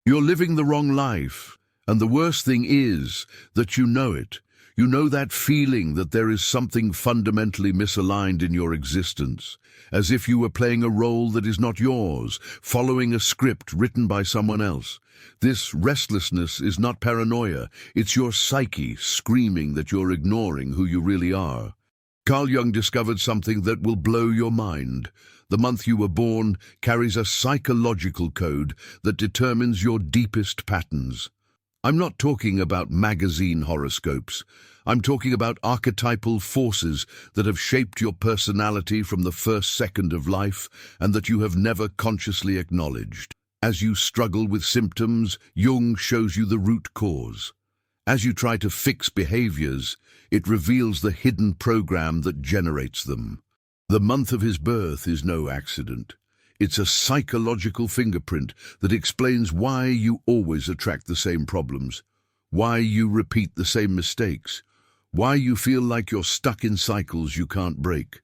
You're living the wrong life, and the worst thing is that you know it. You know that feeling that there is something fundamentally misaligned in your existence, as if you were playing a role that is not yours, following a script written by someone else. This restlessness is not paranoia, it's your psyche screaming that you're ignoring who you really are. Carl Jung discovered something that will blow your mind. The month you were born carries a psychological code that determines your deepest patterns. I'm not talking about magazine horoscopes. I'm talking about archetypal forces that have shaped your personality from the first second of life and that you have never consciously acknowledged. As you struggle with symptoms, Jung shows you the root cause. As you try to fix behaviors, it reveals the hidden program that generates them. The month of his birth is no accident. It's a psychological fingerprint that explains why you always attract the same problems, why you repeat the same mistakes, why you feel like you're stuck in cycles you can't break.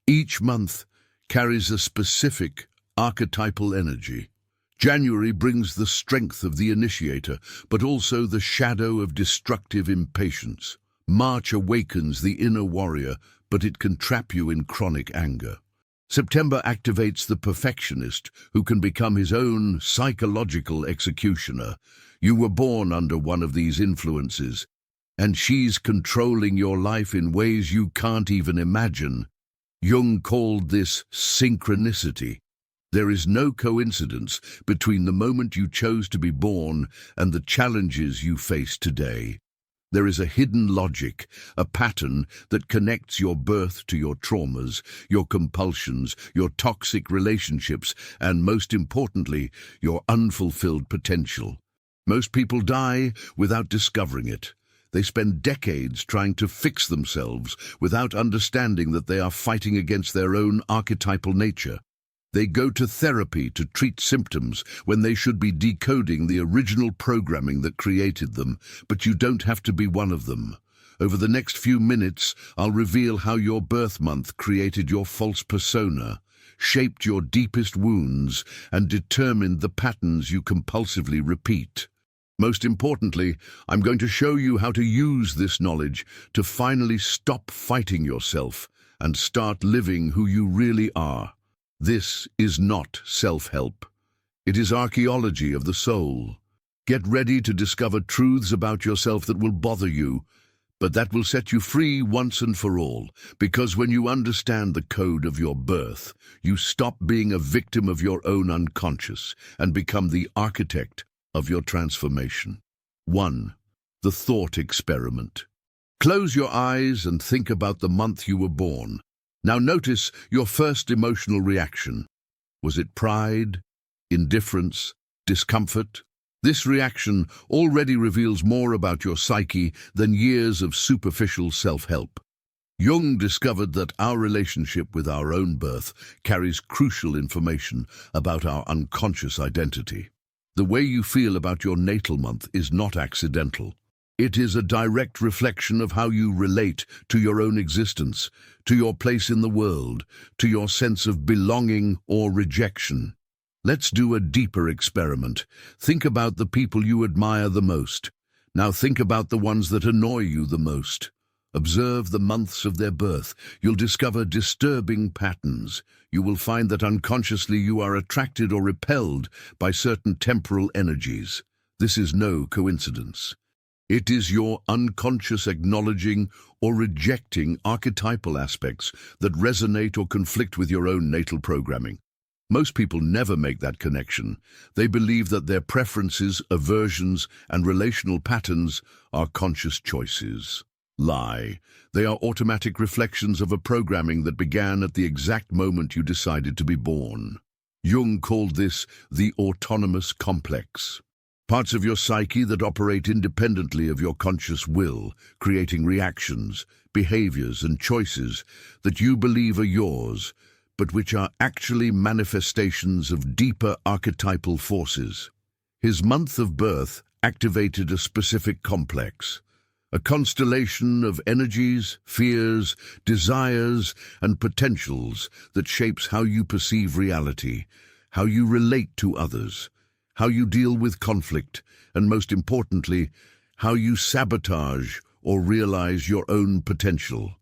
Each month carries a specific archetypal energy. January brings the strength of the initiator, but also the shadow of destructive impatience. March awakens the inner warrior, but it can trap you in chronic anger. September activates the perfectionist, who can become his own psychological executioner. You were born under one of these influences, and she's controlling your life in ways you can't even imagine. Jung called this synchronicity. There is no coincidence between the moment you chose to be born and the challenges you face today. There is a hidden logic, a pattern that connects your birth to your traumas, your compulsions, your toxic relationships, and most importantly, your unfulfilled potential. Most people die without discovering it. They spend decades trying to fix themselves without understanding that they are fighting against their own archetypal nature. They go to therapy to treat symptoms when they should be decoding the original programming that created them, but you don't have to be one of them. Over the next few minutes, I'll reveal how your birth month created your false persona, shaped your deepest wounds, and determined the patterns you compulsively repeat. Most importantly, I'm going to show you how to use this knowledge to finally stop fighting yourself and start living who you really are. This is not self-help. It is archaeology of the soul. Get ready to discover truths about yourself that will bother you, but that will set you free once and for all, because when you understand the code of your birth, you stop being a victim of your own unconscious and become the architect of your transformation. 1. The thought experiment. Close your eyes and think about the month you were born. Now notice your first emotional reaction. Was it pride, indifference, discomfort? This reaction already reveals more about your psyche than years of superficial self-help. Jung discovered that our relationship with our own birth carries crucial information about our unconscious identity. The way you feel about your natal month is not accidental. It is a direct reflection of how you relate to your own existence, to your place in the world, to your sense of belonging or rejection. Let's do a deeper experiment. Think about the people you admire the most. Now think about the ones that annoy you the most. Observe the months of their birth. You'll discover disturbing patterns. You will find that unconsciously you are attracted or repelled by certain temporal energies. This is no coincidence. It is your unconscious acknowledging or rejecting archetypal aspects that resonate or conflict with your own natal programming. Most people never make that connection. They believe that their preferences, aversions, and relational patterns are conscious choices. Lie. They are automatic reflections of a programming that began at the exact moment you decided to be born. Jung called this the autonomous complex. Parts of your psyche that operate independently of your conscious will, creating reactions, behaviors, and choices that you believe are yours, but which are actually manifestations of deeper archetypal forces. His month of birth activated a specific complex, a constellation of energies, fears, desires, and potentials that shapes how you perceive reality, how you relate to others, how you deal with conflict, and most importantly, how you sabotage or realize your own potential.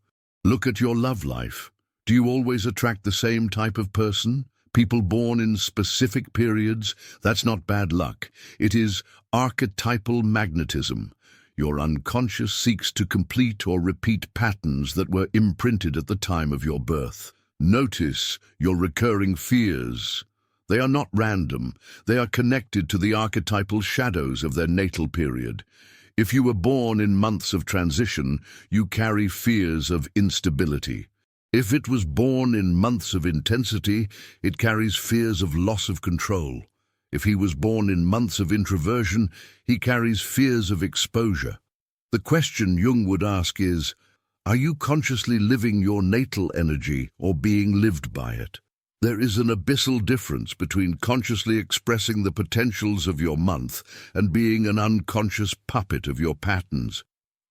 Look at your love life. Do you always attract the same type of person? People born in specific periods? That's not bad luck. It is archetypal magnetism. Your unconscious seeks to complete or repeat patterns that were imprinted at the time of your birth. Notice your recurring fears. They are not random. They are connected to the archetypal shadows of their natal period. If you were born in months of transition, you carry fears of instability. If it was born in months of intensity, it carries fears of loss of control. If he was born in months of introversion, he carries fears of exposure. The question Jung would ask is, are you consciously living your natal energy or being lived by it? There is an abyssal difference between consciously expressing the potentials of your month and being an unconscious puppet of your patterns.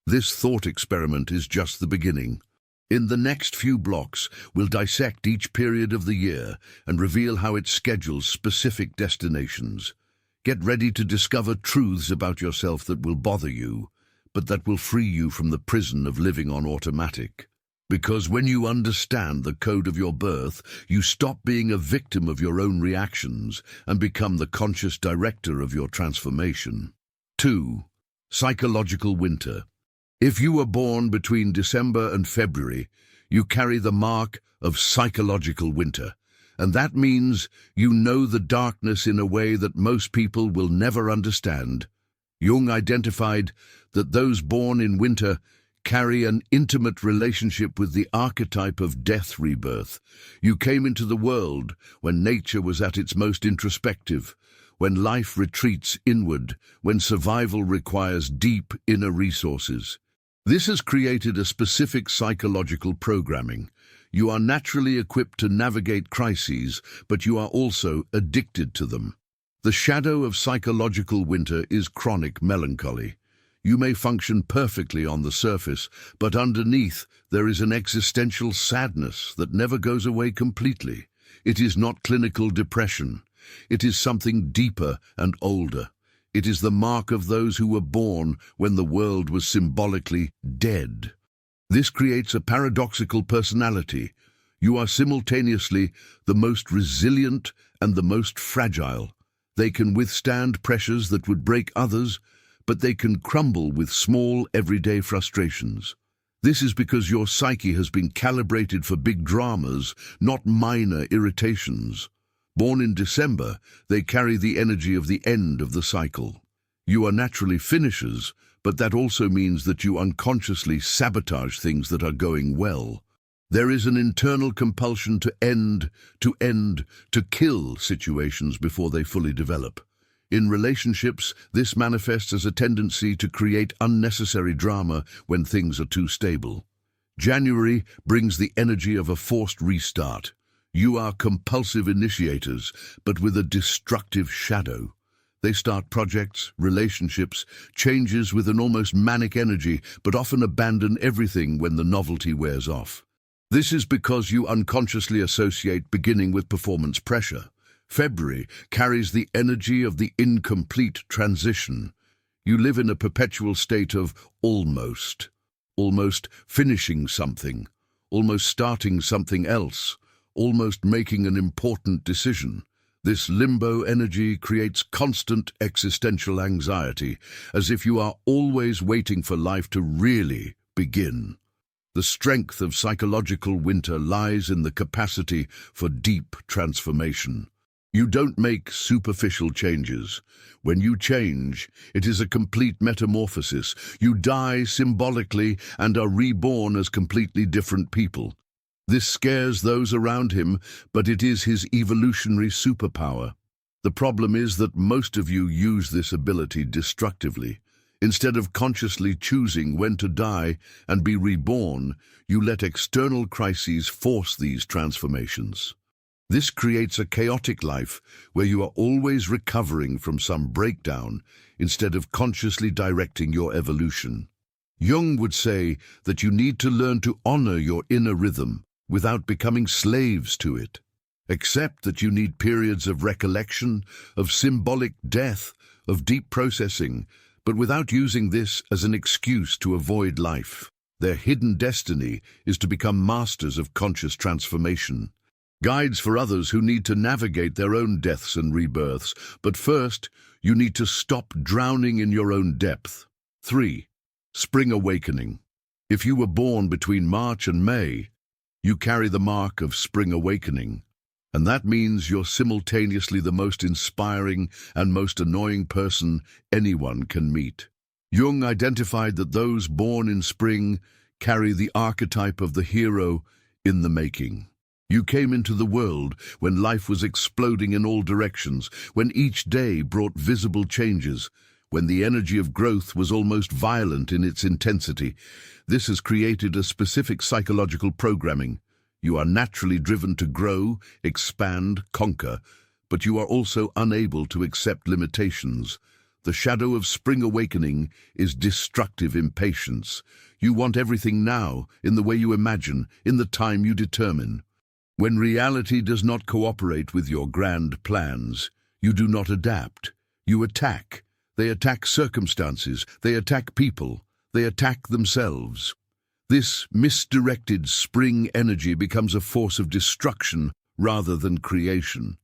This thought experiment is just the beginning. In the next few blocks, we'll dissect each period of the year and reveal how it schedules specific destinations. Get ready to discover truths about yourself that will bother you, but that will free you from the prison of living on automatic. Because when you understand the code of your birth, you stop being a victim of your own reactions and become the conscious director of your transformation. 2. Psychological winter. If you were born between December and February, you carry the mark of psychological winter, and that means you know the darkness in a way that most people will never understand. Jung identified that those born in winter carry an intimate relationship with the archetype of death rebirth. You came into the world when nature was at its most introspective, when life retreats inward, when survival requires deep inner resources. This has created a specific psychological programming. You are naturally equipped to navigate crises, but you are also addicted to them. The shadow of psychological winter is chronic melancholy. You may function perfectly on the surface, but underneath there is an existential sadness that never goes away completely. It is not clinical depression. It is something deeper and older. It is the mark of those who were born when the world was symbolically dead. This creates a paradoxical personality. You are simultaneously the most resilient and the most fragile. They can withstand pressures that would break others, but they can crumble with small, everyday frustrations. This is because your psyche has been calibrated for big dramas, not minor irritations. Born in December, they carry the energy of the end of the cycle. You are naturally finishers, but that also means that you unconsciously sabotage things that are going well. There is an internal compulsion to end, to kill situations before they fully develop. In relationships, this manifests as a tendency to create unnecessary drama when things are too stable. January brings the energy of a forced restart. You are compulsive initiators, but with a destructive shadow. They start projects, relationships, changes with an almost manic energy, but often abandon everything when the novelty wears off. This is because you unconsciously associate beginning with performance pressure. February carries the energy of the incomplete transition. You live in a perpetual state of almost finishing something, almost starting something else, almost making an important decision. This limbo energy creates constant existential anxiety, as if you are always waiting for life to really begin. The strength of psychological winter lies in the capacity for deep transformation. You don't make superficial changes. When you change, it is a complete metamorphosis. You die symbolically and are reborn as completely different people. This scares those around him, but it is his evolutionary superpower. The problem is that most of you use this ability destructively. Instead of consciously choosing when to die and be reborn, you let external crises force these transformations. This creates a chaotic life where you are always recovering from some breakdown instead of consciously directing your evolution. Jung would say that you need to learn to honor your inner rhythm without becoming slaves to it. Accept that you need periods of recollection, of symbolic death, of deep processing, but without using this as an excuse to avoid life. Their hidden destiny is to become masters of conscious transformation. Guides for others who need to navigate their own deaths and rebirths, but first, you need to stop drowning in your own depth. 3. Spring awakening. If you were born between March and May, you carry the mark of spring awakening. And that means you're simultaneously the most inspiring and most annoying person anyone can meet. Jung identified that those born in spring carry the archetype of the hero in the making. You came into the world when life was exploding in all directions, when each day brought visible changes, when the energy of growth was almost violent in its intensity. This has created a specific psychological programming. You are naturally driven to grow, expand, conquer, but you are also unable to accept limitations. The shadow of spring awakening is destructive impatience. You want everything now, in the way you imagine, in the time you determine. When reality does not cooperate with your grand plans, you do not adapt. You attack. They attack circumstances. They attack people. They attack themselves. This misdirected spring energy becomes a force of destruction rather than creation.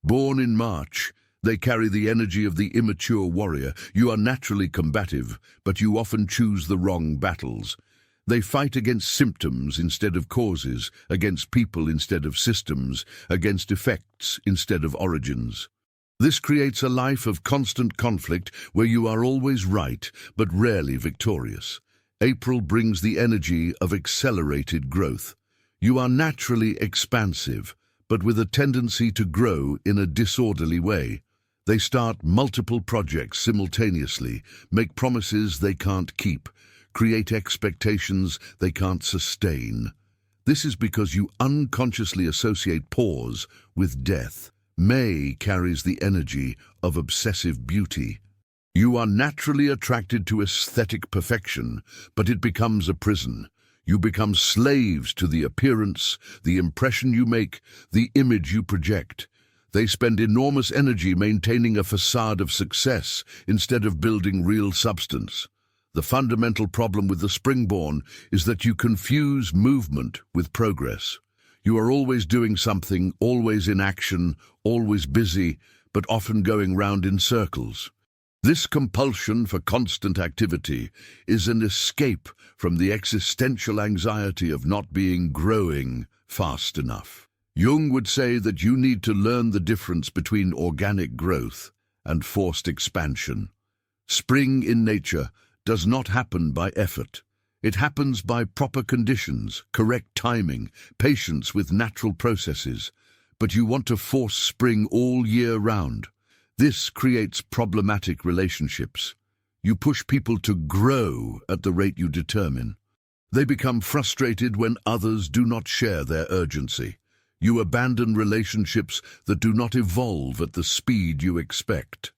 Born in March, they carry the energy of the immature warrior. You are naturally combative, but you often choose the wrong battles. They fight against symptoms instead of causes, against people instead of systems, against effects instead of origins. This creates a life of constant conflict where you are always right, but rarely victorious. April brings the energy of accelerated growth. You are naturally expansive, but with a tendency to grow in a disorderly way. They start multiple projects simultaneously, make promises they can't keep, create expectations they can't sustain. This is because you unconsciously associate pause with death. May carries the energy of obsessive beauty. You are naturally attracted to aesthetic perfection, but it becomes a prison. You become slaves to the appearance, the impression you make, the image you project. They spend enormous energy maintaining a facade of success instead of building real substance. The fundamental problem with the springborn is that you confuse movement with progress. You are always doing something, always in action, always busy, but often going round in circles. This compulsion for constant activity is an escape from the existential anxiety of not being growing fast enough. Jung would say that you need to learn the difference between organic growth and forced expansion. Spring in nature does not happen by effort. It happens by proper conditions, correct timing, patience with natural processes. But you want to force spring all year round. This creates problematic relationships. You push people to grow at the rate you determine. They become frustrated when others do not share their urgency. You abandon relationships that do not evolve at the speed you expect.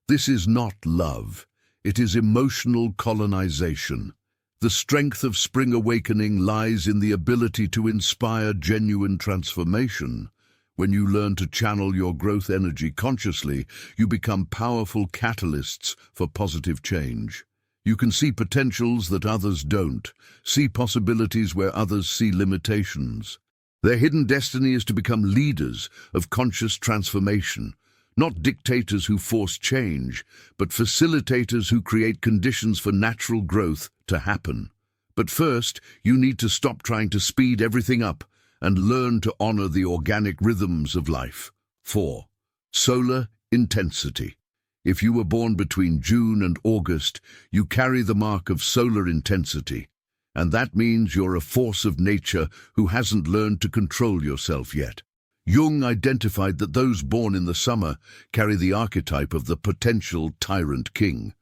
This is not love. It is emotional colonization. The strength of spring awakening lies in the ability to inspire genuine transformation. When you learn to channel your growth energy consciously, you become powerful catalysts for positive change. You can see potentials that others don't, see possibilities where others see limitations. Their hidden destiny is to become leaders of conscious transformation, not dictators who force change, but facilitators who create conditions for natural growth to happen. But first, you need to stop trying to speed everything up and learn to honor the organic rhythms of life. 4. Solar intensity. If you were born between June and August, you carry the mark of solar intensity. And that means you're a force of nature who hasn't learned to control yourself yet. Jung identified that those born in the summer carry the archetype of the potential tyrant king.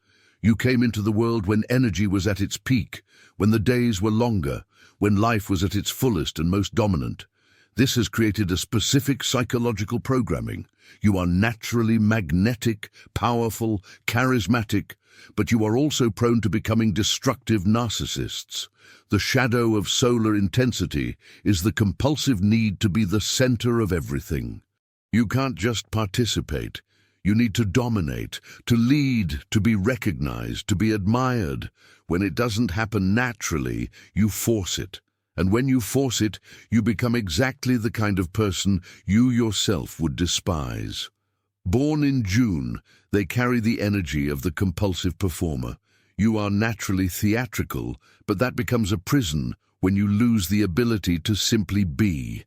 You came into the world when energy was at its peak, when the days were longer, when life was at its fullest and most dominant. This has created a specific psychological programming. You are naturally magnetic, powerful, charismatic, but you are also prone to becoming destructive narcissists. The shadow of solar intensity is the compulsive need to be the center of everything. You can't just participate. You need to dominate, to lead, to be recognized, to be admired. When it doesn't happen naturally, you force it. And when you force it, you become exactly the kind of person you yourself would despise. Born in June, they carry the energy of the compulsive performer. You are naturally theatrical, but that becomes a prison when you lose the ability to simply be.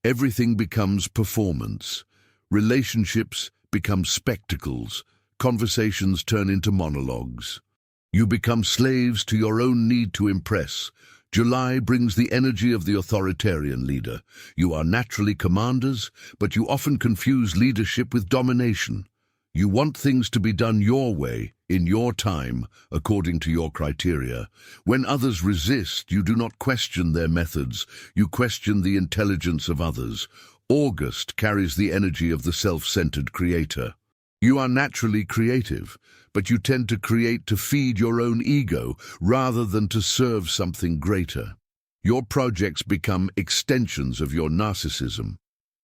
Everything becomes performance. Relationships become spectacles. Conversations turn into monologues. You become slaves to your own need to impress. July brings the energy of the authoritarian leader. You are naturally commanders, but you often confuse leadership with domination. You want things to be done your way, in your time, according to your criteria. When others resist, you do not question their methods. You question the intelligence of others. August carries the energy of the self-centered creator. You are naturally creative, but you tend to create to feed your own ego rather than to serve something greater. Your projects become extensions of your narcissism.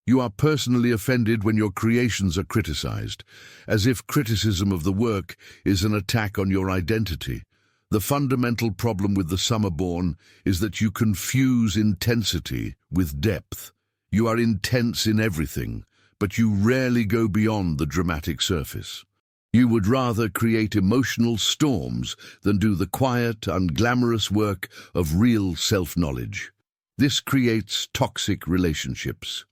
You are personally offended when your creations are criticized, as if criticism of the work is an attack on your identity. The fundamental problem with the summer-born is that you confuse intensity with depth. You are intense in everything, but you rarely go beyond the dramatic surface. You would rather create emotional storms than do the quiet, unglamorous work of real self-knowledge. This creates toxic relationships.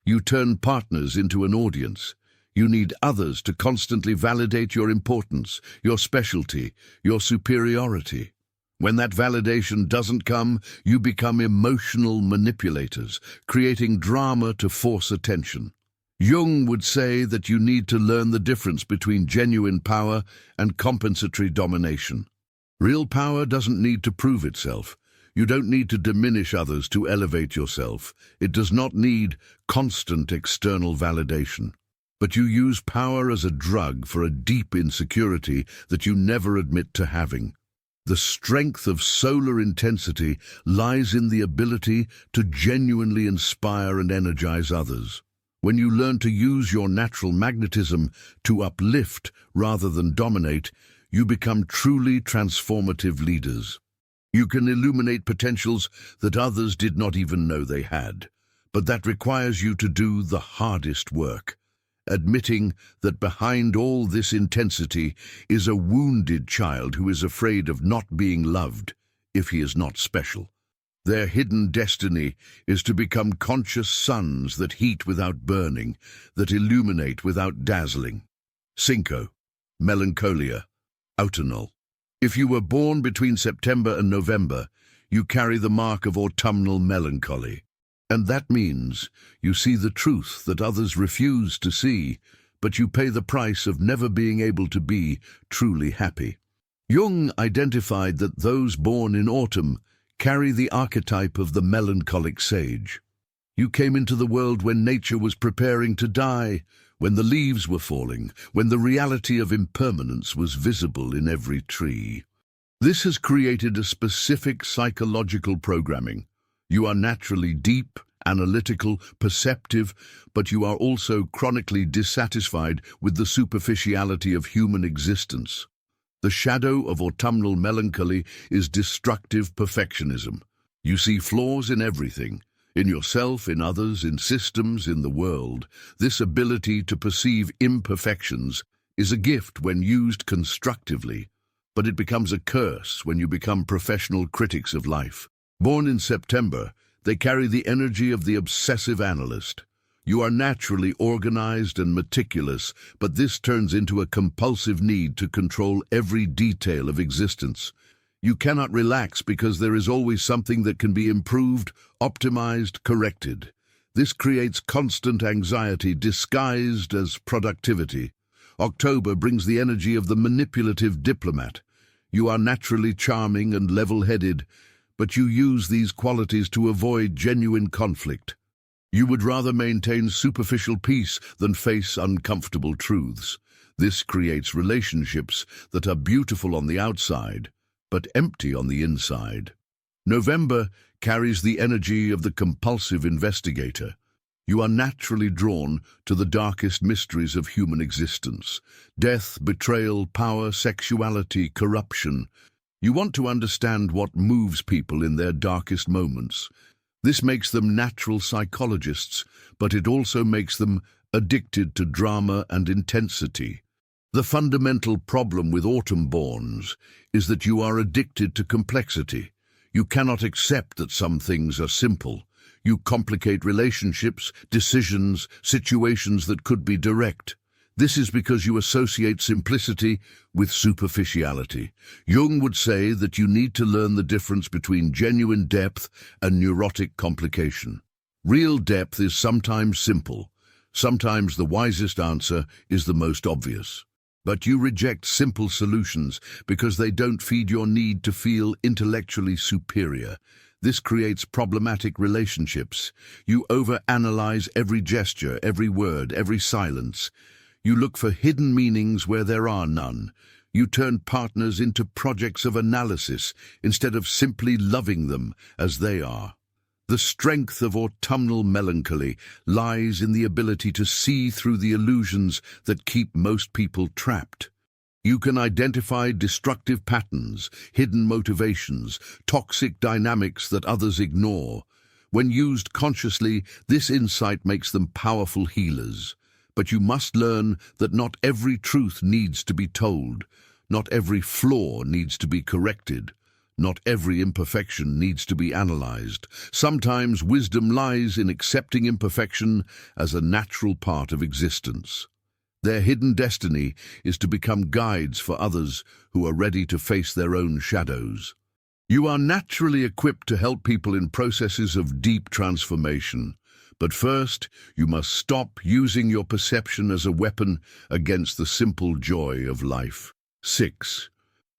You turn partners into an audience. You need others to constantly validate your importance, your specialty, your superiority. When that validation doesn't come, you become emotional manipulators, creating drama to force attention. Jung would say that you need to learn the difference between genuine power and compensatory domination. Real power doesn't need to prove itself. You don't need to diminish others to elevate yourself. It does not need constant external validation. But you use power as a drug for a deep insecurity that you never admit to having. The strength of solar intensity lies in the ability to genuinely inspire and energize others. When you learn to use your natural magnetism to uplift rather than dominate, you become truly transformative leaders. You can illuminate potentials that others did not even know they had, but that requires you to do the hardest work, admitting that behind all this intensity is a wounded child who is afraid of not being loved if he is not special. Their hidden destiny is to become conscious suns that heat without burning, that illuminate without dazzling. Cinco, melancholia, autumnal. If you were born between September and November, you carry the mark of autumnal melancholy. And that means you see the truth that others refuse to see, but you pay the price of never being able to be truly happy. Jung identified that those born in autumn carry the archetype of the melancholic sage. You came into the world when nature was preparing to die, when the leaves were falling, when the reality of impermanence was visible in every tree. This has created a specific psychological programming. You are naturally deep, analytical, perceptive, but you are also chronically dissatisfied with the superficiality of human existence. The shadow of autumnal melancholy is destructive perfectionism. You see flaws in everything, in yourself, in others, in systems, in the world. This ability to perceive imperfections is a gift when used constructively, but it becomes a curse when you become professional critics of life. Born in September, they carry the energy of the obsessive analyst. You are naturally organized and meticulous, but this turns into a compulsive need to control every detail of existence. You cannot relax because there is always something that can be improved, optimized, corrected. This creates constant anxiety disguised as productivity. October brings the energy of the manipulative diplomat. You are naturally charming and level-headed, but you use these qualities to avoid genuine conflict. You would rather maintain superficial peace than face uncomfortable truths. This creates relationships that are beautiful on the outside, but empty on the inside. November carries the energy of the compulsive investigator. You are naturally drawn to the darkest mysteries of human existence: death, betrayal, power, sexuality, corruption. You want to understand what moves people in their darkest moments. This makes them natural psychologists, but it also makes them addicted to drama and intensity. The fundamental problem with autumn-borns is that you are addicted to complexity. You cannot accept that some things are simple. You complicate relationships, decisions, situations that could be direct. This is because you associate simplicity with superficiality. Jung would say that you need to learn the difference between genuine depth and neurotic complication. Real depth is sometimes simple. Sometimes the wisest answer is the most obvious. But you reject simple solutions because they don't feed your need to feel intellectually superior. This creates problematic relationships. You overanalyze every gesture, every word, every silence. You look for hidden meanings where there are none. You turn partners into projects of analysis instead of simply loving them as they are. The strength of autumnal melancholy lies in the ability to see through the illusions that keep most people trapped. You can identify destructive patterns, hidden motivations, toxic dynamics that others ignore. When used consciously, this insight makes them powerful healers. But you must learn that not every truth needs to be told. Not every flaw needs to be corrected. Not every imperfection needs to be analyzed. Sometimes wisdom lies in accepting imperfection as a natural part of existence. Their hidden destiny is to become guides for others who are ready to face their own shadows. You are naturally equipped to help people in processes of deep transformation. But first, you must stop using your perception as a weapon against the simple joy of life. 6.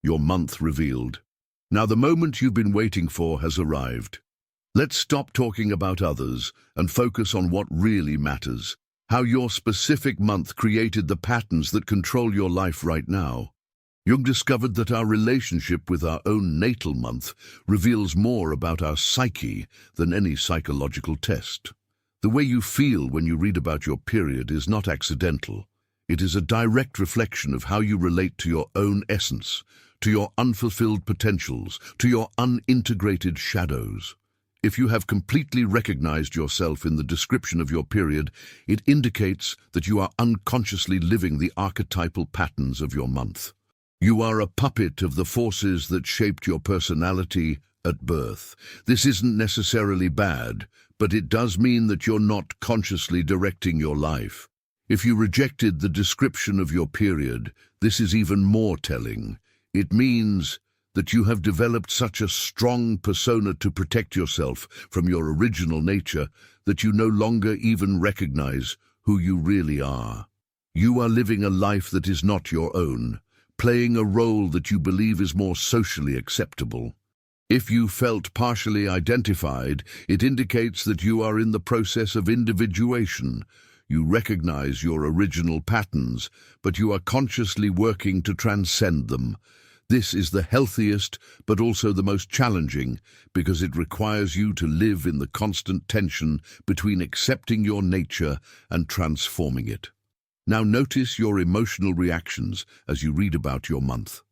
Your month revealed. Now the moment you've been waiting for has arrived. Let's stop talking about others and focus on what really matters. How your specific month created the patterns that control your life right now. Jung discovered that our relationship with our own natal month reveals more about our psyche than any psychological test. The way you feel when you read about your period is not accidental. It is a direct reflection of how you relate to your own essence, to your unfulfilled potentials, to your unintegrated shadows. If you have completely recognized yourself in the description of your period, it indicates that you are unconsciously living the archetypal patterns of your month. You are a puppet of the forces that shaped your personality at birth. This isn't necessarily bad, but it does mean that you're not consciously directing your life. If you rejected the description of your period, this is even more telling. It means that you have developed such a strong persona to protect yourself from your original nature that you no longer even recognize who you really are. You are living a life that is not your own, playing a role that you believe is more socially acceptable. If you felt partially identified, it indicates that you are in the process of individuation. You recognize your original patterns, but you are consciously working to transcend them. This is the healthiest, but also the most challenging, because it requires you to live in the constant tension between accepting your nature and transforming it. Now notice your emotional reactions as you read about your month.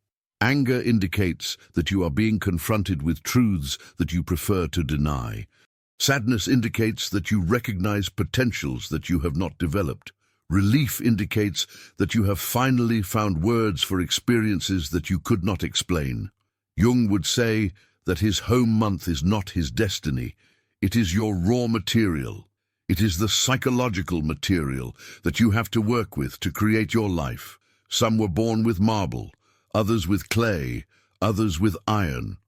Anger indicates that you are being confronted with truths that you prefer to deny. Sadness indicates that you recognize potentials that you have not developed. Relief indicates that you have finally found words for experiences that you could not explain. Jung would say that his home month is not his destiny. It is your raw material. It is the psychological material that you have to work with to create your life. Some were born with marble, others with clay, others with iron.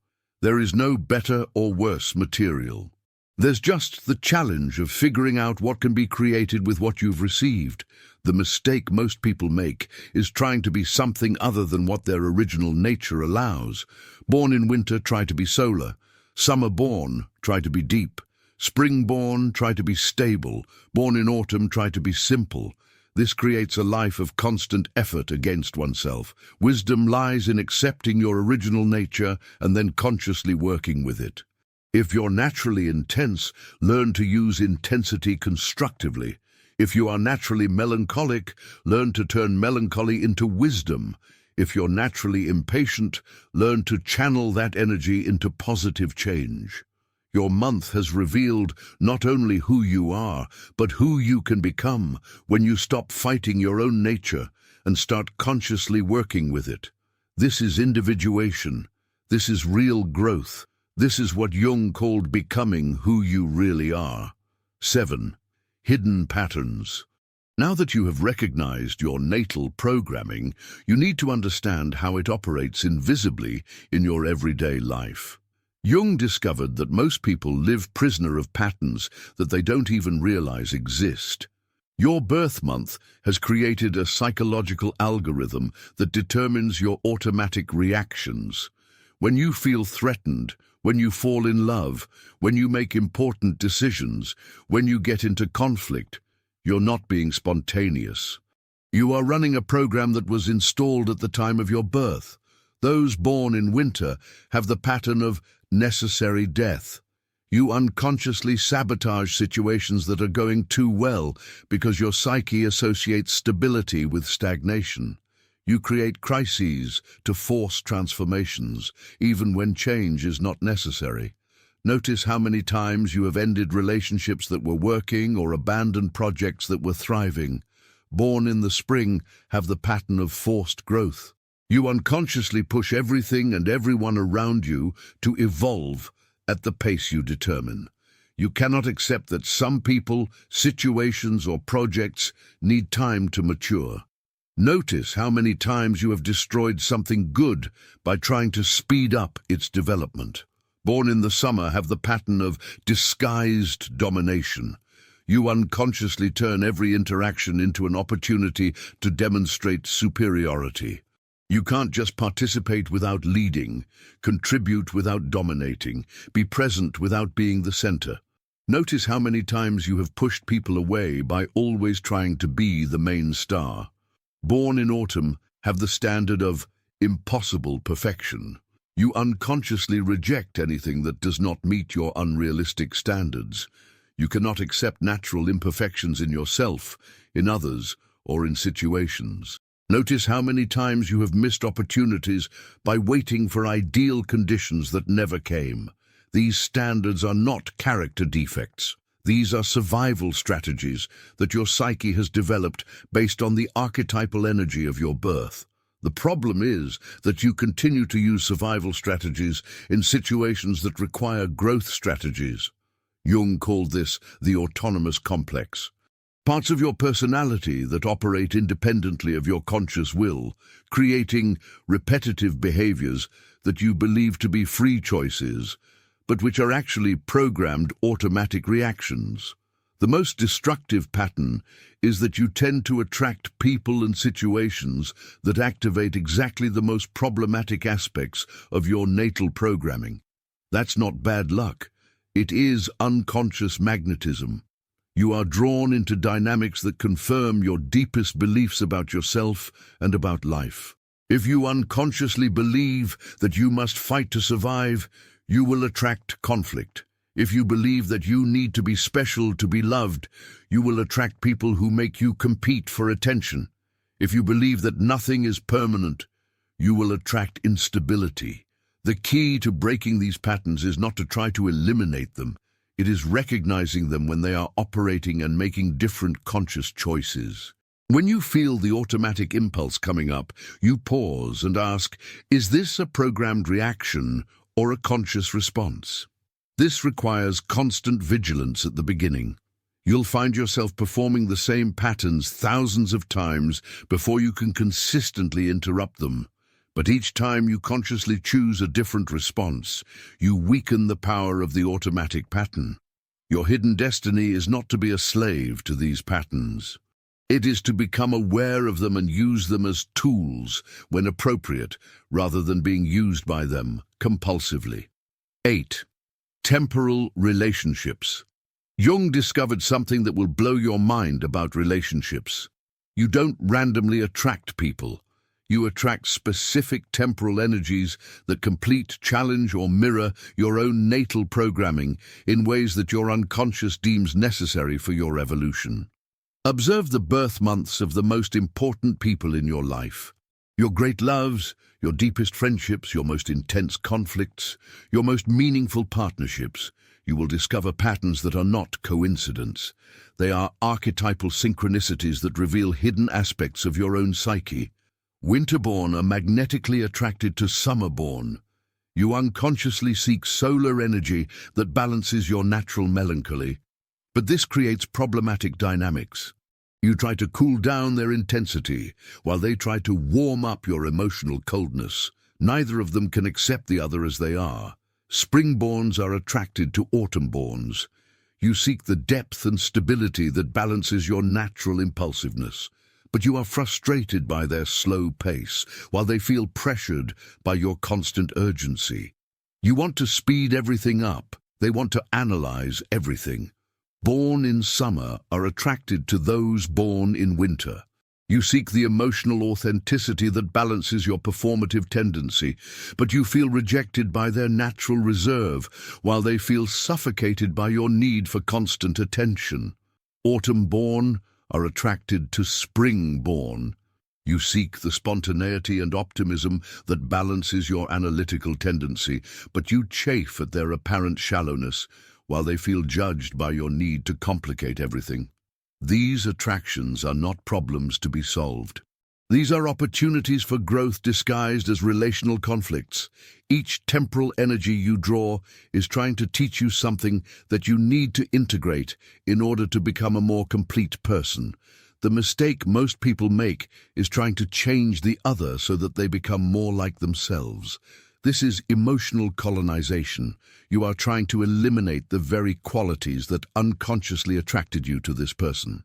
There is no better or worse material. There's just the challenge of figuring out what can be created with what you've received. The mistake most people make is trying to be something other than what their original nature allows. Born in winter, try to be solar. Summer born, try to be deep. Spring-born, try to be stable. Born in autumn, try to be simple. This creates a life of constant effort against oneself. Wisdom lies in accepting your original nature and then consciously working with it. If you're naturally intense, learn to use intensity constructively. If you are naturally melancholic, learn to turn melancholy into wisdom. If you're naturally impatient, learn to channel that energy into positive change. Your month has revealed not only who you are, but who you can become when you stop fighting your own nature and start consciously working with it. This is individuation. This is real growth. This is what Jung called becoming who you really are. 7. Hidden patterns. Now that you have recognized your natal programming, you need to understand how it operates invisibly in your everyday life. Jung discovered that most people live prisoner of patterns that they don't even realize exist. Your birth month has created a psychological algorithm that determines your automatic reactions. When you feel threatened, when you fall in love, when you make important decisions, when you get into conflict, you're not being spontaneous. You are running a program that was installed at the time of your birth. Those born in winter have the pattern of necessary death. You unconsciously sabotage situations that are going too well because your psyche associates stability with stagnation. You create crises to force transformations, even when change is not necessary. Notice how many times you have ended relationships that were working or abandoned projects that were thriving. Born in the spring have the pattern of forced growth. You unconsciously push everything and everyone around you to evolve at the pace you determine. You cannot accept that some people, situations, or projects need time to mature. Notice how many times you have destroyed something good by trying to speed up its development. Born in the summer have the pattern of disguised domination. You unconsciously turn every interaction into an opportunity to demonstrate superiority. You can't just participate without leading, contribute without dominating, be present without being the center. Notice how many times you have pushed people away by always trying to be the main star. Born in autumn have the standard of impossible perfection. You unconsciously reject anything that does not meet your unrealistic standards. You cannot accept natural imperfections in yourself, in others, or in situations. Notice how many times you have missed opportunities by waiting for ideal conditions that never came. These standards are not character defects. These are survival strategies that your psyche has developed based on the archetypal energy of your birth. The problem is that you continue to use survival strategies in situations that require growth strategies. Jung called this the autonomous complex. Parts of your personality that operate independently of your conscious will, creating repetitive behaviors that you believe to be free choices, but which are actually programmed automatic reactions. The most destructive pattern is that you tend to attract people and situations that activate exactly the most problematic aspects of your natal programming. That's not bad luck. It is unconscious magnetism. You are drawn into dynamics that confirm your deepest beliefs about yourself and about life. If you unconsciously believe that you must fight to survive, you will attract conflict. If you believe that you need to be special to be loved, you will attract people who make you compete for attention. If you believe that nothing is permanent, you will attract instability. The key to breaking these patterns is not to try to eliminate them. It is recognizing them when they are operating and making different conscious choices. When you feel the automatic impulse coming up, you pause and ask, is this a programmed reaction or a conscious response? This requires constant vigilance at the beginning. You'll find yourself performing the same patterns thousands of times before you can consistently interrupt them. But each time you consciously choose a different response, you weaken the power of the automatic pattern. Your hidden destiny is not to be a slave to these patterns. It is to become aware of them and use them as tools when appropriate, rather than being used by them compulsively. 8. Temporal relationships. Jung discovered something that will blow your mind about relationships. You don't randomly attract people. You attract specific temporal energies that complete, challenge, or mirror your own natal programming in ways that your unconscious deems necessary for your evolution. Observe the birth months of the most important people in your life. Your great loves, your deepest friendships, your most intense conflicts, your most meaningful partnerships. You will discover patterns that are not coincidence. They are archetypal synchronicities that reveal hidden aspects of your own psyche. Winterborn are magnetically attracted to summerborn. You unconsciously seek solar energy that balances your natural melancholy. But this creates problematic dynamics. You try to cool down their intensity, while they try to warm up your emotional coldness. Neither of them can accept the other as they are. Springborns are attracted to autumnborns. You seek the depth and stability that balances your natural impulsiveness. But you are frustrated by their slow pace, while they feel pressured by your constant urgency. You want to speed everything up. They want to analyze everything. Born in summer are attracted to those born in winter. You seek the emotional authenticity that balances your performative tendency, but you feel rejected by their natural reserve, while they feel suffocated by your need for constant attention. Autumn-born are attracted to spring-born. You seek the spontaneity and optimism that balances your analytical tendency, but you chafe at their apparent shallowness, while they feel judged by your need to complicate everything. These attractions are not problems to be solved. These are opportunities for growth disguised as relational conflicts. Each temporal energy you draw is trying to teach you something that you need to integrate in order to become a more complete person. The mistake most people make is trying to change the other so that they become more like themselves. This is emotional colonization. You are trying to eliminate the very qualities that unconsciously attracted you to this person.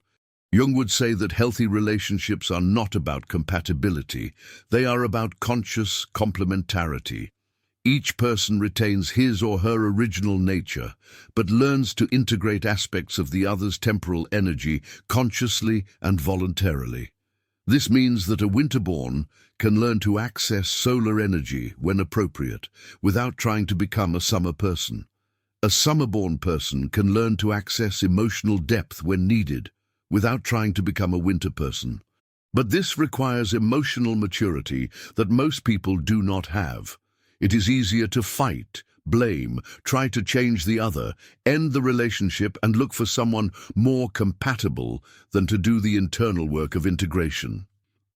Jung would say that healthy relationships are not about compatibility. They are about conscious complementarity. Each person retains his or her original nature, but learns to integrate aspects of the other's temporal energy consciously and voluntarily. This means that a winterborn can learn to access solar energy when appropriate, without trying to become a summer person. A summerborn person can learn to access emotional depth when needed, without trying to become a winter person. But this requires emotional maturity that most people do not have. It is easier to fight, blame, try to change the other, end the relationship, and look for someone more compatible than to do the internal work of integration.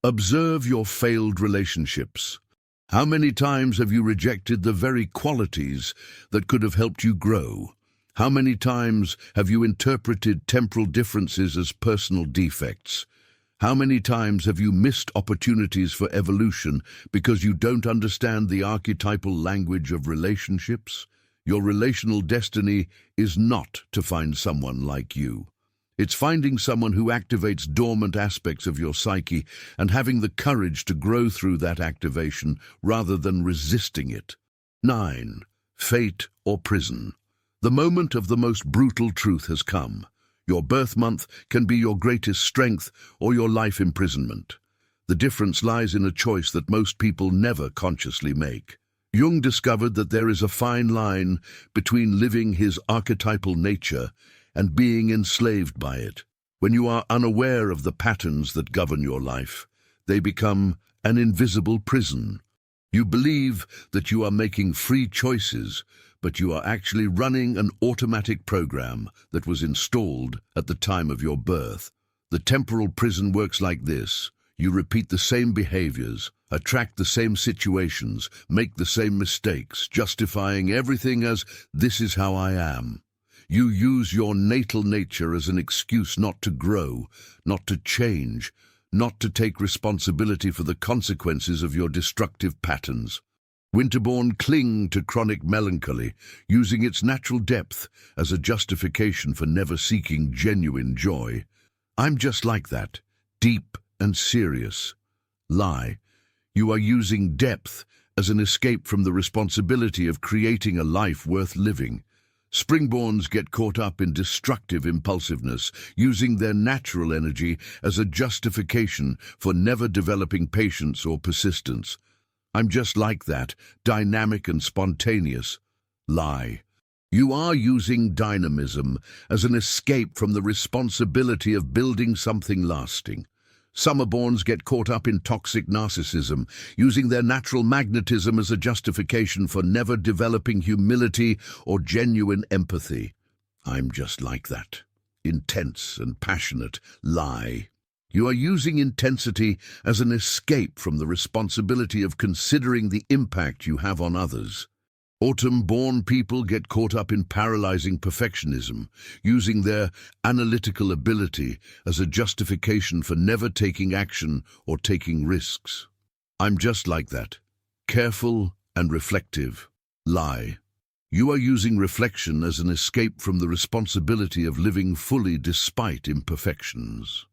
Observe your failed relationships. How many times have you rejected the very qualities that could have helped you grow? How many times have you interpreted temporal differences as personal defects? How many times have you missed opportunities for evolution because you don't understand the archetypal language of relationships? Your relational destiny is not to find someone like you. It's finding someone who activates dormant aspects of your psyche and having the courage to grow through that activation rather than resisting it. 9. Fate or prison. The moment of the most brutal truth has come. Your birth month can be your greatest strength or your life imprisonment. The difference lies in a choice that most people never consciously make. Jung discovered that there is a fine line between living his archetypal nature and being enslaved by it. When you are unaware of the patterns that govern your life, they become an invisible prison. You believe that you are making free choices, but you are actually running an automatic program that was installed at the time of your birth. The temporal prison works like this. You repeat the same behaviors, attract the same situations, make the same mistakes, justifying everything as, "This is how I am." You use your natal nature as an excuse not to grow, not to change, not to take responsibility for the consequences of your destructive patterns. Winterborn cling to chronic melancholy, using its natural depth as a justification for never seeking genuine joy. I'm just like that, deep and serious. Lie. You are using depth as an escape from the responsibility of creating a life worth living. Springborns get caught up in destructive impulsiveness, using their natural energy as a justification for never developing patience or persistence. I'm just like that, dynamic and spontaneous. Lie. You are using dynamism as an escape from the responsibility of building something lasting. Summerborns get caught up in toxic narcissism, using their natural magnetism as a justification for never developing humility or genuine empathy. I'm just like that. Intense and passionate. Lie. You are using intensity as an escape from the responsibility of considering the impact you have on others. Autumn-born people get caught up in paralyzing perfectionism, using their analytical ability as a justification for never taking action or taking risks. I'm just like that. Careful and reflective. Lie. You are using reflection as an escape from the responsibility of living fully despite imperfections.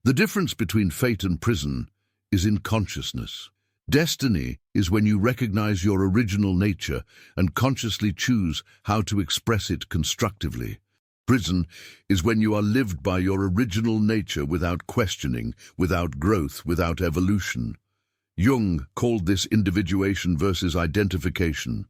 The difference between fate and prison is in consciousness. Destiny is when you recognize your original nature and consciously choose how to express it constructively. Prison is when you are lived by your original nature without questioning, without growth, without evolution. Jung called this individuation versus identification.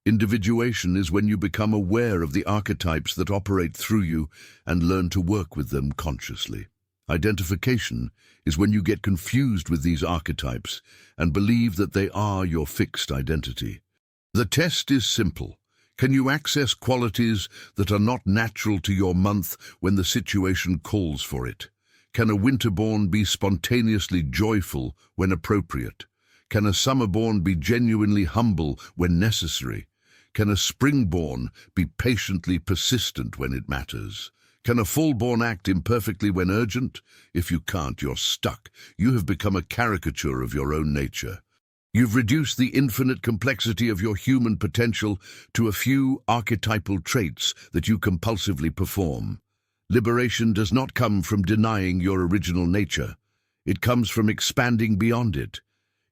Individuation is when you become aware of the archetypes that operate through you and learn to work with them consciously. Identification is when you get confused with these archetypes and believe that they are your fixed identity. The test is simple. Can you access qualities that are not natural to your month when the situation calls for it? Can a winterborn be spontaneously joyful when appropriate? Can a summerborn be genuinely humble when necessary? Can a springborn be patiently persistent when it matters? Can a fallborn act imperfectly when urgent? If you can't, you're stuck. You have become a caricature of your own nature. You've reduced the infinite complexity of your human potential to a few archetypal traits that you compulsively perform. Liberation does not come from denying your original nature. It comes from expanding beyond it.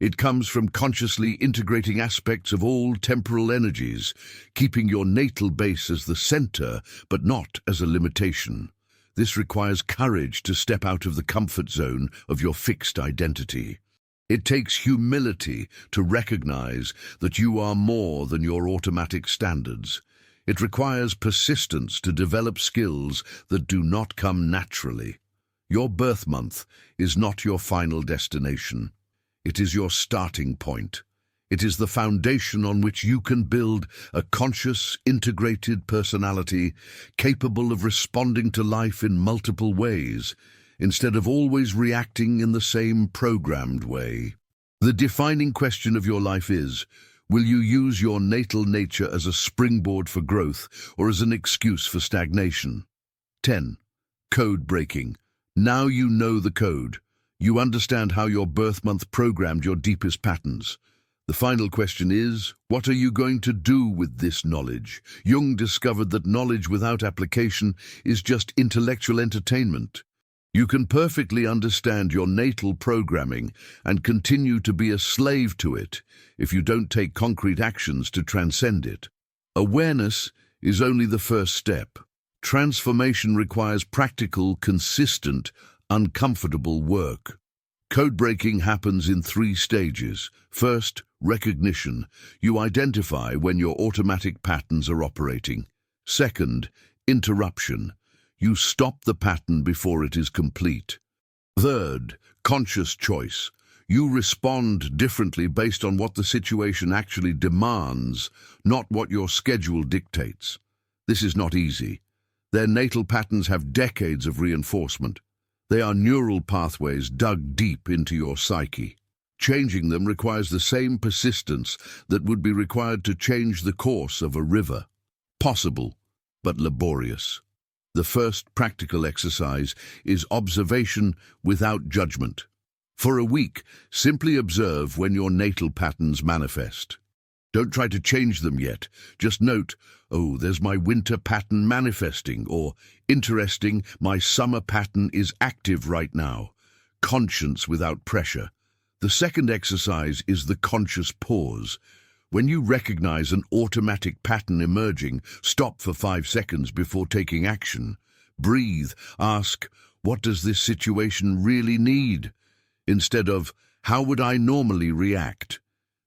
It comes from consciously integrating aspects of all temporal energies, keeping your natal base as the center, but not as a limitation. This requires courage to step out of the comfort zone of your fixed identity. It takes humility to recognize that you are more than your automatic standards. It requires persistence to develop skills that do not come naturally. Your birth month is not your final destination. It is your starting point. It is the foundation on which you can build a conscious, integrated personality capable of responding to life in multiple ways, instead of always reacting in the same programmed way. The defining question of your life is, will you use your natal nature as a springboard for growth or as an excuse for stagnation? 10. Code breaking. Now you know the code. You understand how your birth month programmed your deepest patterns. The final question is, what are you going to do with this knowledge? Jung discovered that knowledge without application is just intellectual entertainment. You can perfectly understand your natal programming and continue to be a slave to it if you don't take concrete actions to transcend it. Awareness is only the first step. Transformation requires practical, consistent, uncomfortable work. Code breaking happens in 3 stages. First, recognition. You identify when your automatic patterns are operating. Second, interruption. You stop the pattern before it is complete. Third, conscious choice. You respond differently based on what the situation actually demands, not what your schedule dictates. This is not easy. Their natal patterns have decades of reinforcement. They are neural pathways dug deep into your psyche. Changing them requires the same persistence that would be required to change the course of a river. Possible, but laborious. The first practical exercise is observation without judgment. For a week, simply observe when your natal patterns manifest. Don't try to change them yet. Just note, oh, there's my winter pattern manifesting, or interesting, my summer pattern is active right now. Conscience without pressure. The second exercise is the conscious pause. When you recognize an automatic pattern emerging, stop for 5 seconds before taking action. Breathe. Ask, what does this situation really need? Instead of, how would I normally react?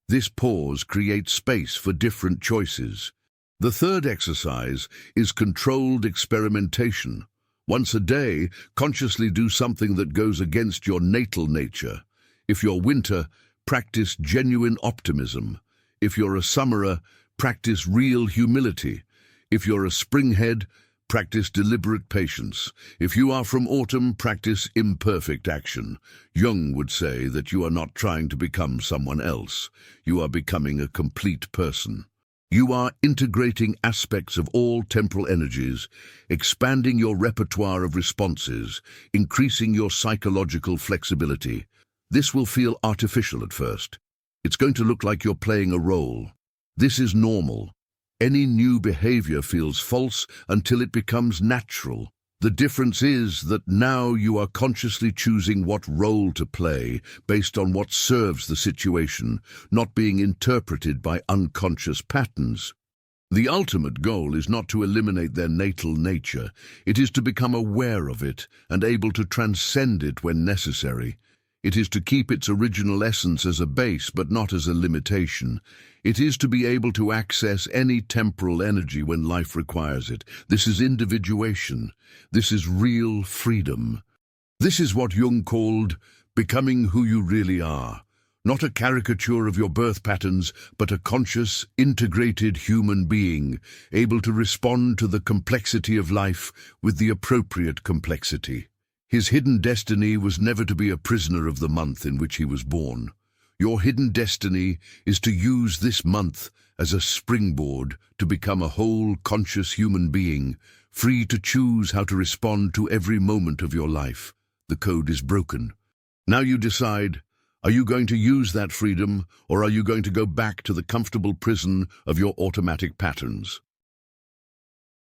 This pause creates space for different choices. The third exercise is controlled experimentation. Once a day, consciously do something that goes against your natal nature. If you're winter, practice genuine optimism. If you're a summerer, practice real humility. If you're a springhead, practice deliberate patience. If you are from autumn, practice imperfect action. Jung would say that you are not trying to become someone else. You are becoming a complete person. You are integrating aspects of all temporal energies, expanding your repertoire of responses, increasing your psychological flexibility. This will feel artificial at first. It's going to look like you're playing a role. This is normal. Any new behavior feels false until it becomes natural. The difference is that now you are consciously choosing what role to play based on what serves the situation, not being interpreted by unconscious patterns. The ultimate goal is not to eliminate their natal nature. It is to become aware of it and able to transcend it when necessary. It is to keep its original essence as a base, but not as a limitation. It is to be able to access any temporal energy when life requires it. This is individuation. This is real freedom. This is what Jung called becoming who you really are. Not a caricature of your birth patterns, but a conscious, integrated human being, able to respond to the complexity of life with the appropriate complexity. His hidden destiny was never to be a prisoner of the month in which he was born. Your hidden destiny is to use this month as a springboard to become a whole, conscious human being, free to choose how to respond to every moment of your life. The code is broken. Now you decide, are you going to use that freedom, or are you going to go back to the comfortable prison of your automatic patterns?